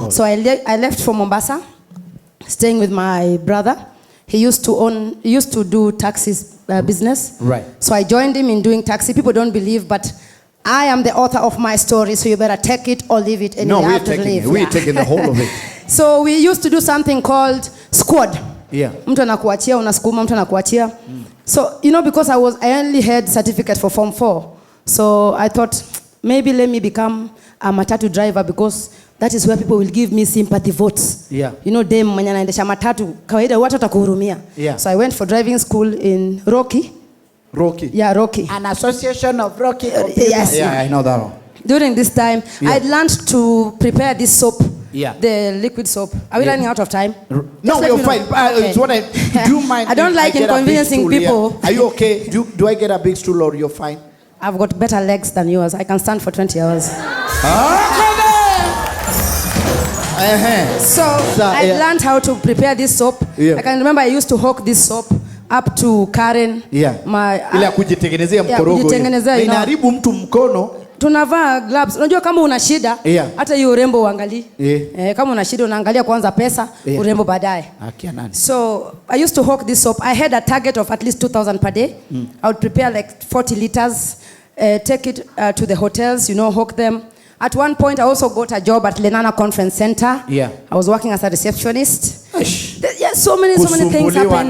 call. So I left for Mombasa, staying with my brother. He used to do taxis business. Right. So I joined him in doing taxi. People don't believe, but I am the author of my story, so you better take it or leave it. No, we're taking it. We're taking the whole of it. So we used to do something called squad. Yeah. Mtu anakuachia, unasukuma, mtu anakuachia. So, because I only had certificate for Form 4. So I thought, maybe let me become a matatu driver because that is where people will give me sympathy votes. Yeah. Dem mwenye anaendesha matatu, kawaida watu watakuhurumia. Yeah. So I went for driving school in Rocky. Rocky? Yeah, Rocky. An association of Rocky. Yes. Yeah, I know that one. During this time, I'd learned to prepare this soap. Yeah. The liquid soap. Are we running out of time? No, we're fine. Okay. It's what do you mind? I don't like inconveniencing people. Yeah. Are you okay? Do I get a big stool or you're fine? I've got better legs than yours. I can stand for 20 hours. So I learned how to prepare this soap. Yeah. I can remember I used to hawk this soap up to Karen. Yeah. Ile kujitengenezea mkorogo. Inaharibu mtu mkono. Tunavaa gloves. Unajua kama una shida, hata hiyo urembo uangalie. Kama una shida unaangalia kwanza pesa, urembo baadaye. So I used to hawk this soap. I had a target of at least 2,000 per day. I would prepare like 40 liters, take it to the hotels, hawk them. At one point, I also got a job at Lenana Conference Center. Yeah. I was working as a receptionist. Yeah, so many things happened.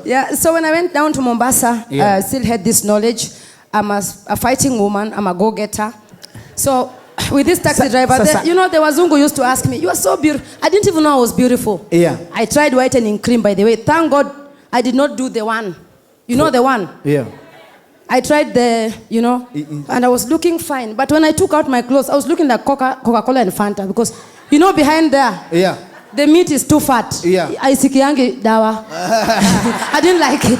Yeah, so when I went down to Mombasa, I still had this knowledge. I'm a fighting woman. I'm a go-getter. So with this taxi driver, the Wazungu used to ask me, "You are so beautiful." I didn't even know I was beautiful. Yeah. I tried whitening cream, by the way. Thank God I did not do the one. You know the one? Yeah. I tried and I was looking fine. But when I took out my clothes, I was looking like Coca-Cola and Fanta because, behind there, the meat is too fat. Yeah. I sikiangi dawa. I didn't like it.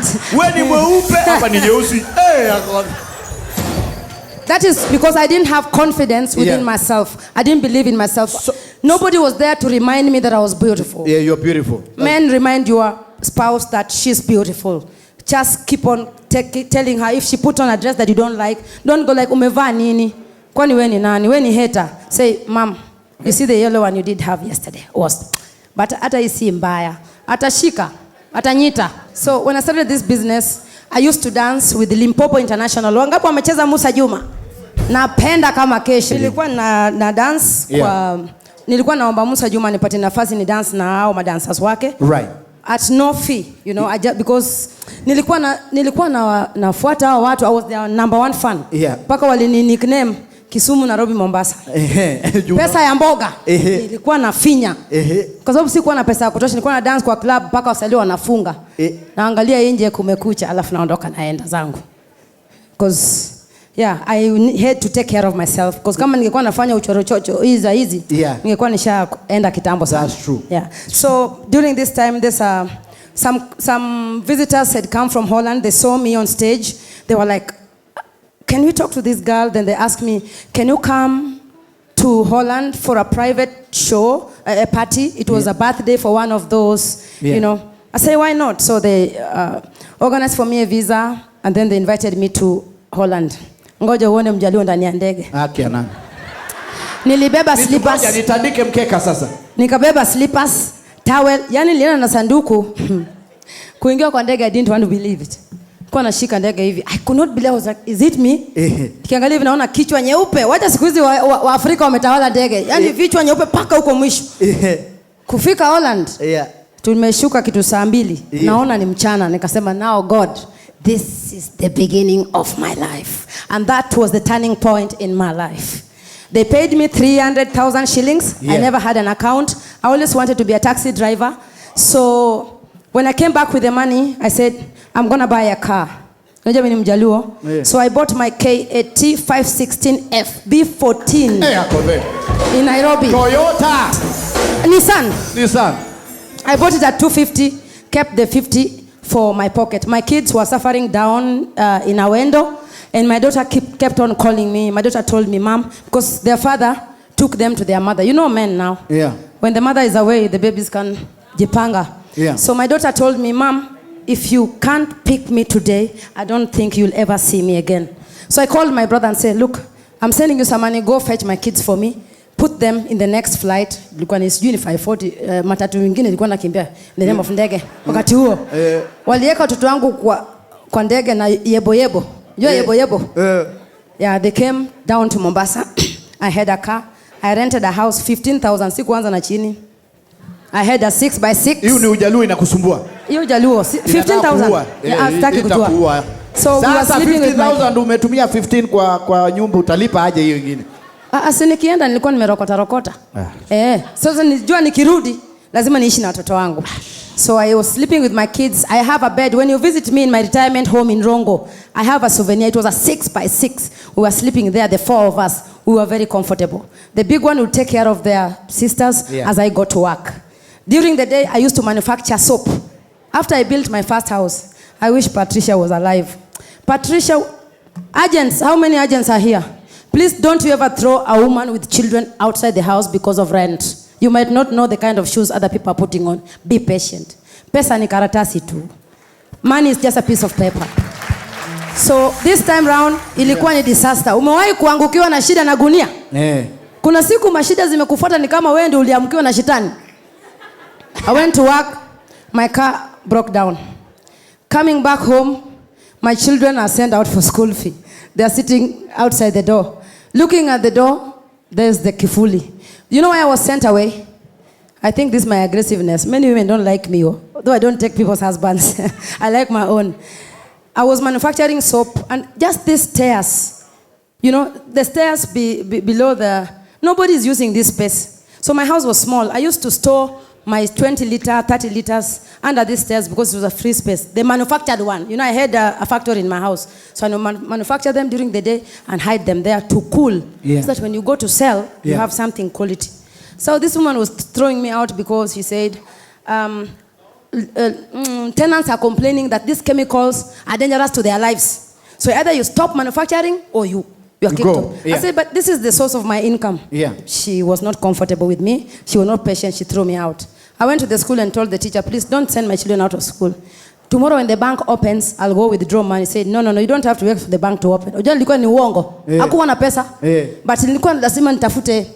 That is because I didn't have confidence within myself. I didn't believe in myself. So, nobody was there to remind me that I was beautiful. Yeah, you're beautiful. Men remind your spouse that she's beautiful. Just keep on telling her if she put on a dress that you don't like, don't go like umevaa nini? Kwani wewe ni nani? Wewe ni hater. Say, "Mom, you see the yellow one you did have yesterday." But hata isi mbaya. Atashika, atanyita. So when I started this business, I used to dance with Limpopo International. Wangapi wamecheza Musa Juma? Napenda kama kesho. Nilikuwa na dance nilikuwa naomba Musa Juma nipate nafasi ni dance na hao madancers wake. Right. At no fee, because nilikuwa nafuata hao watu. I was their number one fan. Paka walini nickname Kisumu, Nairobi, Mombasa. Pesa ya mboga. Nilikuwa nafinya. Kwa sababu sikuwa na pesa ya kutosha, nilikuwa na dance kwa club paka wasali wanafunga. Naangalia nje kumekucha, alafu naondoka naenda zangu. Because I had to take care of myself. Because kama ningekuwa nafanya uchorochocho hizi, ningekuwa nishaenda kitambo sana. That's true. Yeah. So during this time, there's some visitors had come from Holland. They saw me on stage. They were like, "Can we talk to this girl?" Then they asked me, "Can you come to Holland for a private show, a party?" It was a birthday for one of those, I say, "Why not?" So they organized for me a visa, and then they invited me to Holland. Ngoja uone mjalio ndani ya ndege. Nani. Nilibeba slippers. Ngoja nitandike mkeka sasa. Nikabeba slippers, towel, nilienda na sanduku. Kuingia kwa ndege, I didn't want to believe it. Kwa nashika ndege hivi. I could not believe. I was like, "Is it me?" Nikiangalia hivi naona kichwa nyeupe. Wacha siku hizi wa Afrika wametawala ndege. Vichwa nyeupe paka huko mwisho. Kufika Holland. Tumeshuka kitu saa 2. Naona ni mchana. Nikasema, "Now God, this is the beginning of my life." And that was the turning point in my life. They paid me 300,000 shillings. I never had an account. I always wanted to be a taxi driver. So when I came back with the money, I said, "I'm going to buy a car." Unajua mimi ni Mjaluo. So I bought my KAT 516F B14 in Nairobi. Toyota. Nissan. I bought it at 250, kept the 50 for my pocket. My kids were suffering down in Awendo, and my daughter kept on calling me. My daughter told me, "Mom," because their father took them to their mother. Men now. Yeah. When the mother is away, the babies can jipanga. Yeah. So my daughter told me, "Mom, if you can't pick me today, I don't think you'll ever see me again." So I called my brother and said, "Look, I'm sending you some money. Go fetch my kids for me. put them in the next flight. Ilikuwa ni sijui ni 540 matatu nyingine ilikuwa nakimbia the name of ndege. Wakati huo waliweka watoto wangu kwa ndege na yebo. Yebo. Yeah, they came down to Mombasa. I had a car. I rented a house 15,000 sikuanza na chini. I had a 6x6. Hiyo ni ujaluo inakusumbua. Hiyo ujaluo 15,000. Yeah, sitaki kujua. So we were sleeping with 15,000 umetumia 15 kwa nyumba, utalipa aje hiyo nyingine? Nikienda nilikuwa nimerokota. Sasa nijua nikirudi lazima niishi na watoto wangu. So I was sleeping with my kids. I have a bed. When you visit me in my retirement home in Rongo, I have a souvenir. It was a 6x6. We were sleeping there, the 4 of us. We were very comfortable. The big one would take care of their sisters as I got to work. During the day, I used to manufacture soap. After I built my first house, I wish Patricia was alive. Patricia, agents, how many agents are here? Please don't you ever throw a woman with children outside the house because of rent. You might not know the kind of shoes other people are putting on. Be patient. Pesa ni karatasi tu. Money is just a piece of paper. So this time round, ilikuwa ni disaster. Umewahi kuangukiwa na shida na gunia? Kuna siku mashida zimekufuata ni kama wewe ndio uliamkiwa na shetani. I went to work. My car broke down. Coming back home, my children are sent out for school fee. They are sitting outside the door. Looking at the door, there's the kifuli. You know why I was sent away? I think this is my aggressiveness. Many women don't like me, though I don't take people's husbands. I like my own. I was manufacturing soap, and just these stairs, you know, the stairs below the... Nobody is using this space. So my house was small. I used to store my 20 liter, 30 liters under these stairs because it was a free space. They manufactured one. You know, I had a factory in my house. So I manufacture them during the day and hide them there to cool. So that when you go to sell, you have something quality. So this woman was throwing me out because she said, tenants are complaining that these chemicals are dangerous to their lives. So either you stop manufacturing or you're kicked out. I said, but this is the source of my income. She was not comfortable with me. She was not patient. She threw me out. I went to the school and told the teacher, please don't send my children out of school. Tomorrow when the bank opens, I'll go withdraw money. He said, no, you don't have to wait for the bank to open. Unajua nilikuwa ni uongo. Hakuwa na pesa. But nilikuwa lazima nitafute.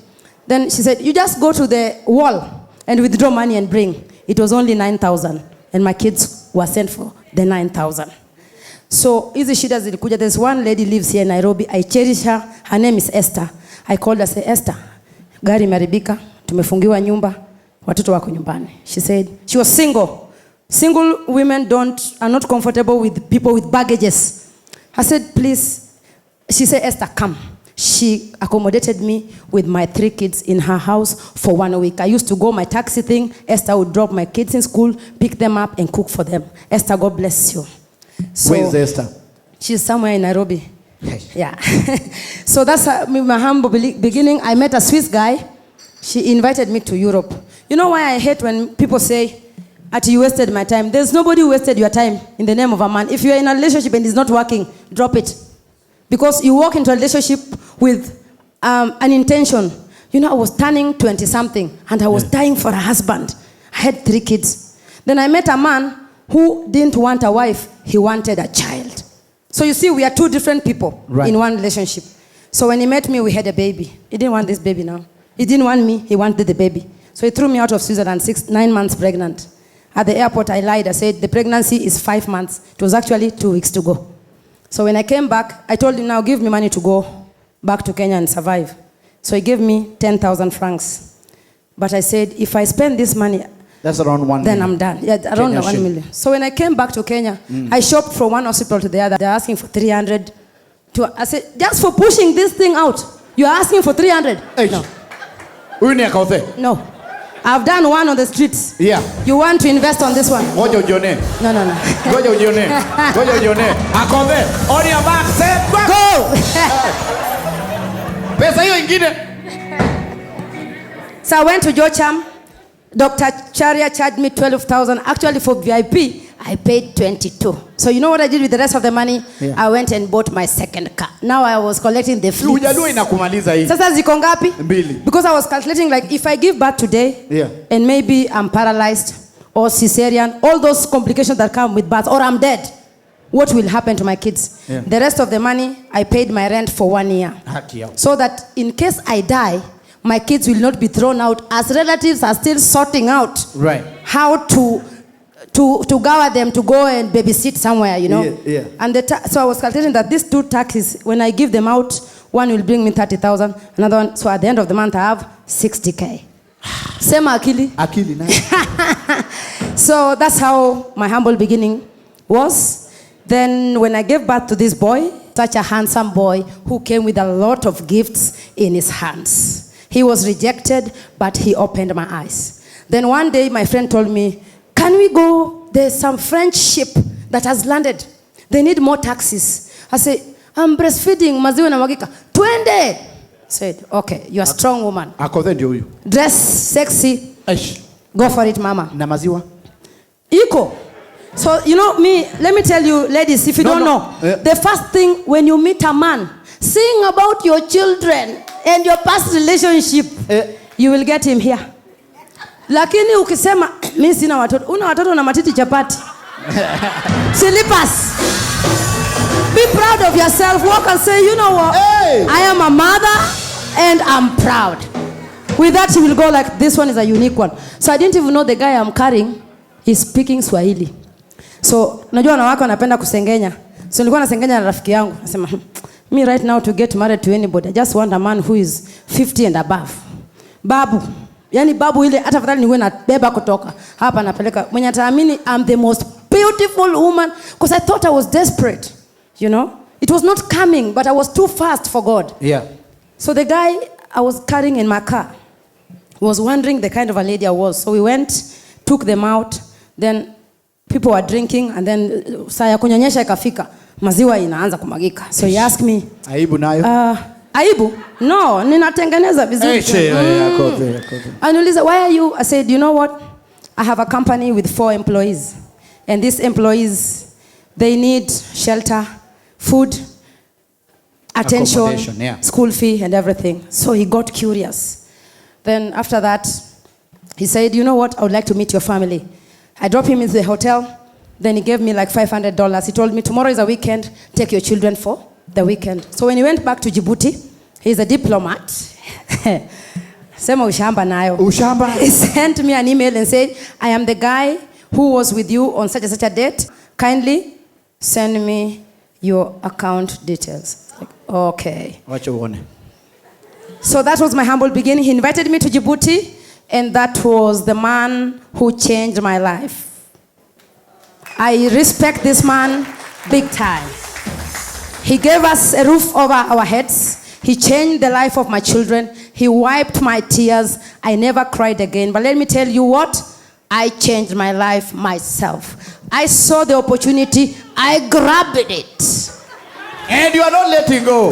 Then she said, you just go to the wall and withdraw money and bring. It was only 9,000. And my kids were sent for the 9,000. So hizi shida zilikuja. There's one lady lives here in Nairobi. I cherish her. Her name is Esther. I called her, say, Esther, gari imeharibika, tumefungiwa nyumba, watoto wako nyumbani. She said, she was single. Single women are not comfortable with people with baggages. I said, please. She said, Esther, come. She accommodated me with my 3 kids in her house for 1 week. I used to go my taxi thing. Esther would drop my kids in school, pick them up, and cook for them. Esther, God bless you. So, where is Esther? She's somewhere in Nairobi. Yeah. So that's my humble beginning. I met a Swiss guy. She invited me to Europe. You know why I hate when people say, you wasted my time? There's nobody who wasted your time in the name of a man. If you're in a relationship and it's not working, drop it. Because you walk into a relationship with an intention. You know, I was turning 20-something and I was dying for a husband. I had 3 kids. Then I met a man who didn't want a wife. He wanted a child. So you see, we are 2 different people in one relationship. So when he met me, we had a baby. He didn't want this baby now. He didn't want me. He wanted the baby. So he threw me out of Switzerland, 9 months pregnant. At the airport, I lied. I said, the pregnancy is 5 months. It was actually 2 weeks to go. So when I came back, I told him, now give me money to go back to Kenya and survive. So he gave me 10,000 francs. But I said, if I spend this money, that's around 1 then million. I'm done. Yeah, around Kenya 1 million. So when I came back to Kenya, I shopped from one hospital to the other. They're asking for 300. I said, just for pushing this thing out, you're asking for 300? Hey. No. Akothee? No. I've done one on the streets. Yeah. You want to invest on this one? Ngoja ujione. No. Ngoja ujione. Akothee, on your mark, set, go! Pesa hiyo ingine. So I went to Jocham. Dr. Charia charged me 12,000. Actually, for VIP, I paid 22. So you know what I did with the rest of the money? I went and bought my second car. Now I was collecting the fruits. Ujaluo inakumaliza hii. Sasa ziko ngapi? 2. Because I was calculating, like, if I give birth today, and maybe I'm paralyzed or cesarean, all those complications that come with birth, or I'm dead, what will happen to my kids? The rest of the money, I paid my rent for 1 year. So that in case I die, my kids will not be thrown out, as relatives are still sorting out how to gather them to go and babysit somewhere, you know. Yeah. And so I was calculating that these 2 taxis, when I give them out, one will bring me 30,000, another one. So at the end of the month, I have 60K. Sema akili. Akili, nice. So that's how my humble beginning was. Then when I gave birth to this boy, such a handsome boy who came with a lot of gifts in his hands. He was rejected, but he opened my eyes. Then one day my friend told me, can we go? There's some French ship that has landed. They need more taxis. I said, I'm breastfeeding, maziwa na magika. Twende! Said, okay, you're a strong woman. Akothee ndio huyu. Dress sexy. Aish. Go for it, mama. Na maziwa? Iko. So, you know, let me tell you, ladies, if you don't know, the first thing when you meet a man, sing about your children and your past relationship, you will get him here. Lakini ukisema, mimi sina watoto, una watoto na matiti chapati. Slippers. Be proud of yourself. Walk and say, you know what? Hey. I am a mother and I'm proud. With that, you will go like, this one is a unique one. So I didn't even know the guy I'm carrying is speaking Swahili. So, najua wanawake wanapenda kusengenya. So nilikuwa nasengenya na rafiki yangu. Nasema, me right now to get married to anybody, I just want a man who is 50 and above. Babu. Yani babu ile hata afadhali niwe na beba kutoka hapa napeleka. Mwenye ataamini I'm the most beautiful woman, because I thought I was desperate. You know? It was not coming, but I was too fast for God. Yeah. So the guy I was carrying in my car was wondering the kind of a lady I was. So we went, took them out, then people were drinking, and then saa ya kunyonyesha ikafika, maziwa inaanza kumagika. So he asked me, aibu nayo? Aibu? No, ninatengeneza vizuri. Aniuliza, why are you? I said, you know what? I have a company with 4 employees. And these employees, they need shelter, food, attention, school fee, and everything. So he got curious. Then after that, he said, you know what? I would like to meet your family. I dropped him into the hotel. Then he gave me like $500. He told me, tomorrow is a weekend. Take your children for the weekend. So when he went back to Djibouti, he's a diplomat. Sema ushamba nayo. Ushamba. He sent me an email and said, I am the guy who was with you on such and such a date. Kindly send me your account details. Like, okay. Wacha uone. So that was my humble beginning. He invited me to Djibouti, and that was the man who changed my life. I respect this man big time. He gave us a roof over our heads. He changed the life of my children. He wiped my tears. I never cried again. But let me tell you what? I changed my life myself. I saw the opportunity. I grabbed it. And you are not letting go.